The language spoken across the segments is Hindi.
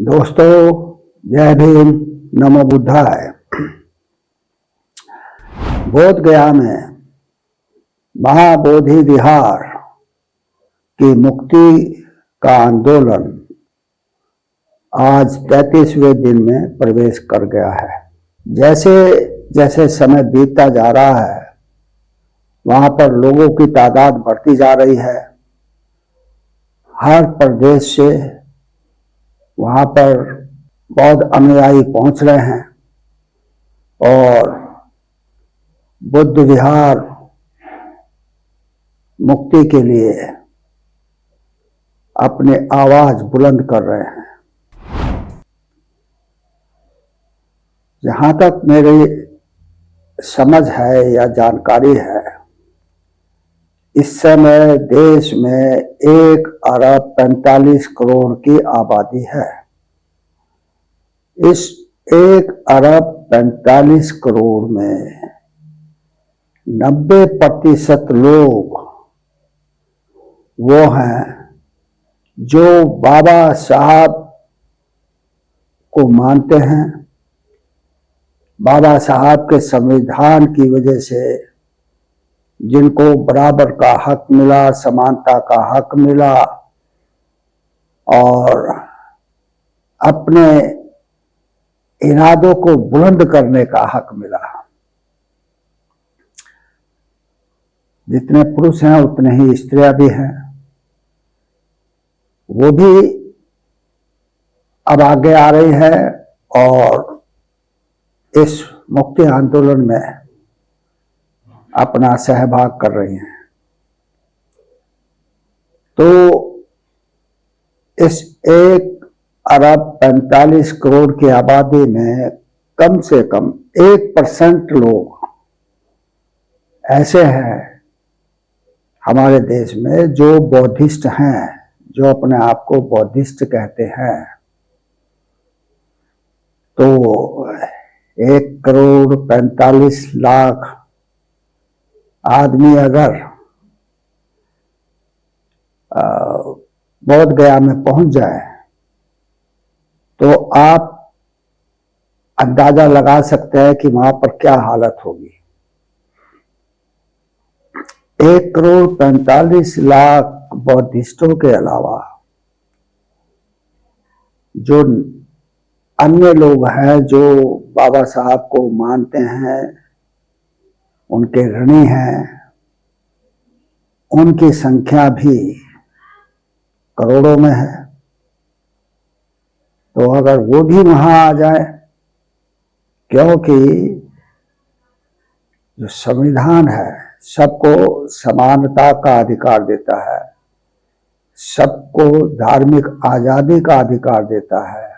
दोस्तों, जय भीम, नमो बुद्धाय। बोध गया में महाबोधि विहार की मुक्ति का आंदोलन आज 33वें दिन में प्रवेश कर गया है। जैसे जैसे समय बीतता जा रहा है, वहां पर लोगों की तादाद बढ़ती जा रही है। हर प्रदेश से वहां पर बौद्ध अनुयायी पहुंच रहे हैं और बुद्ध विहार मुक्ति के लिए अपने आवाज बुलंद कर रहे हैं। जहां तक मेरी समझ है या जानकारी है, इस समय देश में 1,45,00,00,000 की आबादी है। इस 1,45,00,00,000 में 90% लोग वो हैं जो बाबा साहब को मानते हैं। बाबा साहब के संविधान की वजह से जिनको बराबर का हक मिला, समानता का हक मिला और अपने इरादों को बुलंद करने का हक मिला। जितने पुरुष हैं उतने ही स्त्रियां भी हैं। वो भी अब आगे आ रही है और इस मुक्ति आंदोलन में अपना सहभाग कर रही हैं। तो इस 1,45,00,00,000 की आबादी में कम से कम 1% लोग ऐसे हैं हमारे देश में जो बौद्धिस्ट हैं, जो अपने आप को बौद्धिस्ट कहते हैं। तो 1,45,00,000 आदमी अगर बोध गया में पहुंच जाए तो आप अंदाजा लगा सकते हैं कि वहां पर क्या हालत होगी। 1,45,00,000 बौद्धिस्टों के अलावा जो अन्य लोग हैं जो बाबा साहब को मानते हैं, उनके ऋणी हैं, उनकी संख्या भी करोड़ों में है। तो अगर वो भी वहां आ जाए, क्योंकि जो संविधान है सबको समानता का अधिकार देता है, सबको धार्मिक आजादी का अधिकार देता है।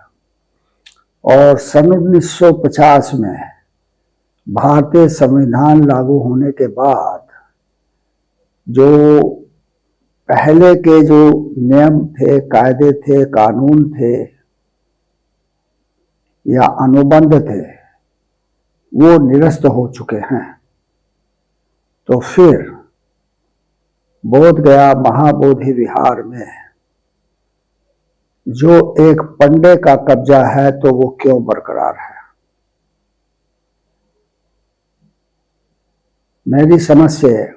और सन 1950 में भारतीय संविधान लागू होने के बाद जो पहले के जो नियम थे, कायदे थे, कानून थे या अनुबंध थे, वो निरस्त हो चुके हैं। तो फिर बोध गया महाबोधि विहार में जो एक पंडे का कब्जा है, तो वो क्यों बरकरार है? मेरी समझ से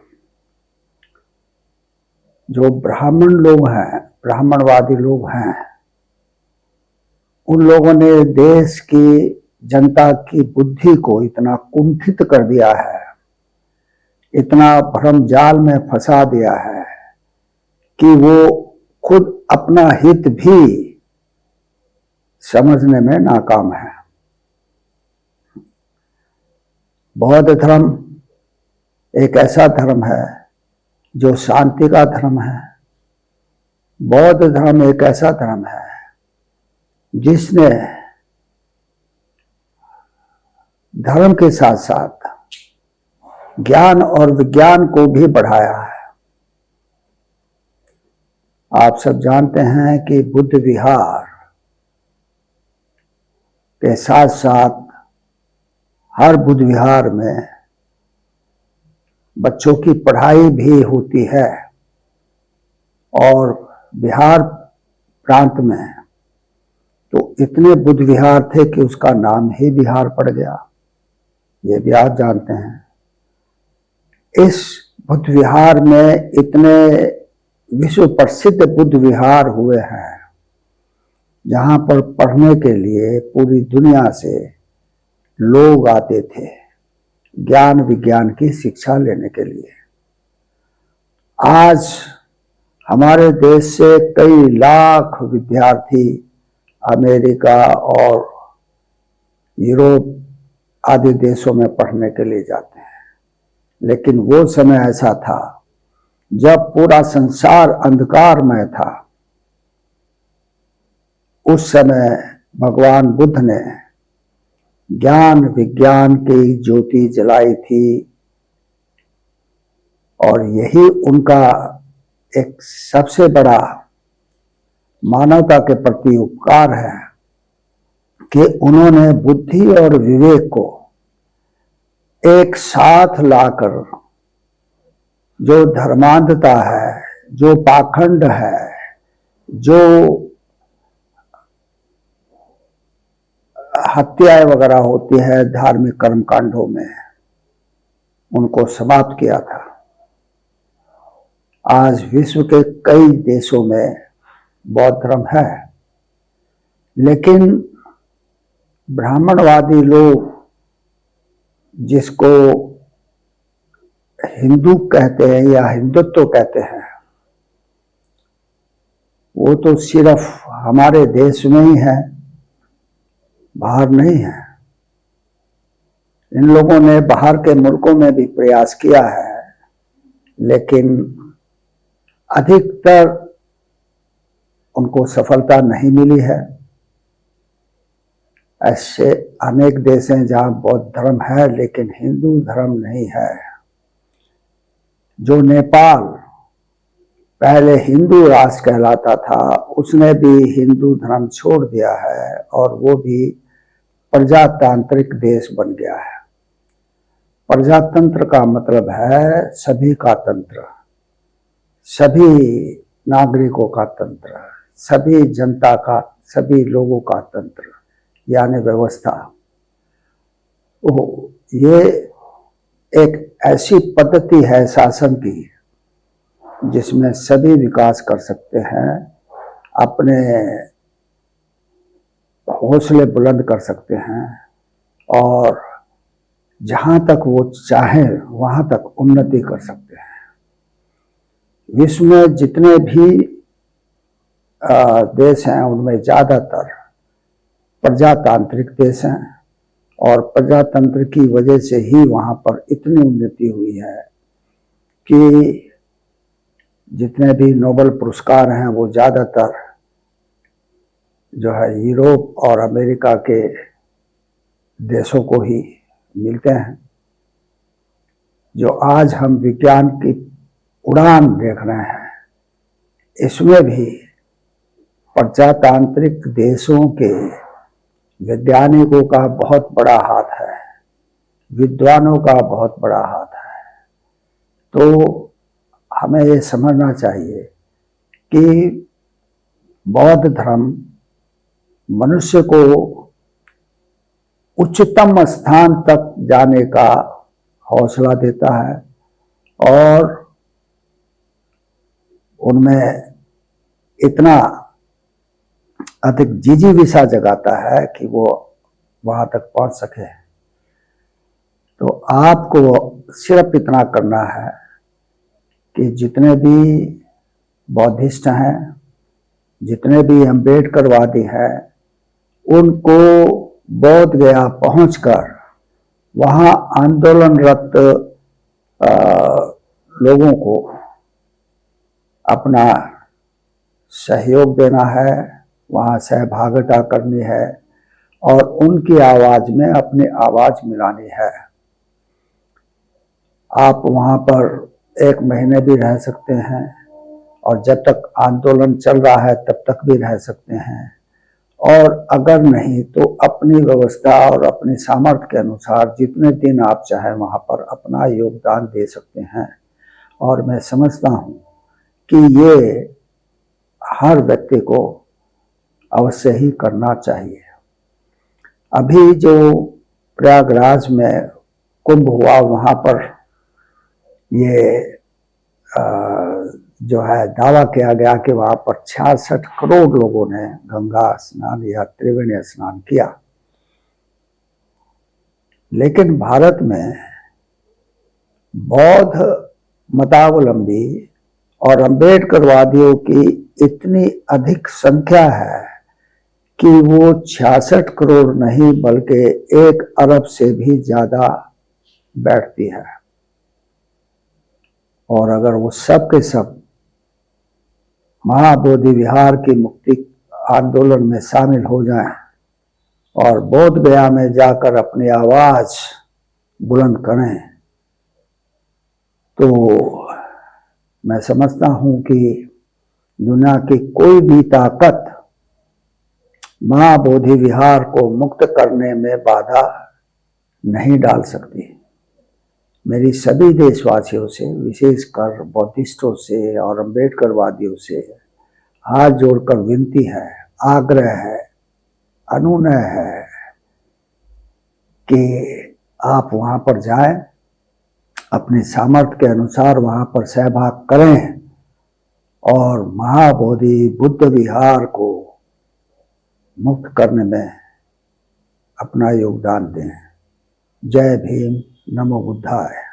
जो ब्राह्मण लोग हैं, ब्राह्मणवादी लोग हैं, उन लोगों ने देश की जनता की बुद्धि को इतना कुंठित कर दिया है, इतना भ्रम जाल में फंसा दिया है कि वो खुद अपना हित भी समझने में नाकाम है। बौद्ध धर्म एक ऐसा धर्म है जो शांति का धर्म है। बौद्ध धर्म एक ऐसा धर्म है जिसने धर्म के साथ साथ ज्ञान और विज्ञान को भी बढ़ाया है। आप सब जानते हैं कि बुद्ध विहार के साथ साथ हर बुद्ध विहार में बच्चों की पढ़ाई भी होती है और बिहार प्रांत में तो इतने बुद्ध विहार थे कि उसका नाम ही बिहार पड़ गया, ये भी आप जानते हैं। इस बुद्ध विहार में इतने विश्व प्रसिद्ध बुद्ध विहार हुए हैं, जहां पर पढ़ने के लिए पूरी दुनिया से लोग आते थे, ज्ञान विज्ञान की शिक्षा लेने के लिए। आज हमारे देश से कई लाख विद्यार्थी अमेरिका और यूरोप आदि देशों में पढ़ने के लिए जाते हैं, लेकिन वो समय ऐसा था जब पूरा संसार अंधकारमय था। उस समय भगवान बुद्ध ने ज्ञान विज्ञान की ज्योति जलाई थी, और यही उनका एक सबसे बड़ा मानवता के प्रति उपकार है कि उन्होंने बुद्धि और विवेक को एक साथ लाकर जो धर्मांधता है, जो पाखंड है, जो हत्याएं वगैरह होती है धार्मिक कर्मकांडों में, उनको समाप्त किया था। आज विश्व के कई देशों में बौद्ध धर्म है, लेकिन ब्राह्मणवादी लोग जिसको हिंदू कहते हैं या हिंदुत्व कहते हैं, वो तो सिर्फ हमारे देश में ही है, बाहर नहीं है। इन लोगों ने बाहर के मुल्कों में भी प्रयास किया है, लेकिन अधिकतर उनको सफलता नहीं मिली है। ऐसे अनेक देश हैं जहां बौद्ध धर्म है लेकिन हिंदू धर्म नहीं है। जो नेपाल पहले हिंदू राष्ट्र कहलाता था, उसने भी हिंदू धर्म छोड़ दिया है और वो भी प्रजातांत्रिक देश बन गया है। प्रजातंत्र का मतलब है सभी का तंत्र, सभी नागरिकों का तंत्र, सभी जनता का, सभी लोगों का तंत्र, यानी व्यवस्था। ये एक ऐसी पद्धति है शासन की जिसमें सभी विकास कर सकते हैं, अपने हौसले बुलंद कर सकते हैं और जहां तक वो चाहें वहां तक उन्नति कर सकते हैं। विश्व में जितने भी देश हैं उनमें ज्यादातर प्रजातांत्रिक देश हैं, और प्रजातंत्र की वजह से ही वहां पर इतनी उन्नति हुई है कि जितने भी नोबेल पुरस्कार हैं वो ज्यादातर जो है यूरोप और अमेरिका के देशों को ही मिलते हैं। जो आज हम विज्ञान की उड़ान देख रहे हैं, इसमें भी प्रजातांत्रिक देशों के वैज्ञानिकों का बहुत बड़ा हाथ है, विद्वानों का बहुत बड़ा हाथ है। तो हमें ये समझना चाहिए कि बौद्ध धर्म मनुष्य को उच्चतम स्थान तक जाने का हौसला देता है और उनमें इतना अधिक जिजीविषा जगाता है कि वो वहां तक पहुंच सके। तो आपको सिर्फ इतना करना है कि जितने भी बौद्धिस्ट हैं, जितने भी अम्बेडकरवादी हैं, उनको बोध गया पहुंचकर वहां आंदोलनरत लोगों को अपना सहयोग देना है, वहां सहभागिता करनी है और उनकी आवाज में अपनी आवाज मिलानी है। आप वहां पर 1 महीने भी रह सकते हैं और जब तक आंदोलन चल रहा है तब तक भी रह सकते हैं, और अगर नहीं तो अपनी व्यवस्था और अपनी सामर्थ्य के अनुसार जितने दिन आप चाहें वहां पर अपना योगदान दे सकते हैं। और मैं समझता हूं कि ये हर व्यक्ति को अवश्य ही करना चाहिए। अभी जो प्रयागराज में कुंभ हुआ, वहां पर ये जो है दावा किया गया कि वहां पर 66 करोड़ लोगों ने गंगा स्नान या त्रिवेणी स्नान किया। लेकिन भारत में बौद्ध मतावलंबी और अम्बेडकरवादियों की इतनी अधिक संख्या है कि वो 66 करोड़ नहीं बल्कि 1 अरब से भी ज्यादा बैठती है। और अगर वो सब के सब महाबोधि विहार की मुक्ति आंदोलन में शामिल हो जाएं और बोध गया में जाकर अपनी आवाज बुलंद करें, तो मैं समझता हूं कि दुनिया की कोई भी ताकत महाबोधि विहार को मुक्त करने में बाधा नहीं डाल सकती। मेरी सभी देशवासियों से, विशेषकर बौद्धिस्टों से और अम्बेडकरवादियों से हाथ जोड़कर विनती है, आग्रह है, अनुनय है कि आप वहां पर जाएं, अपने सामर्थ्य के अनुसार वहां पर सहभाग करें और महाबोधि बुद्ध विहार को मुक्त करने में अपना योगदान दें। जय भीम, नमो बुद्धाय।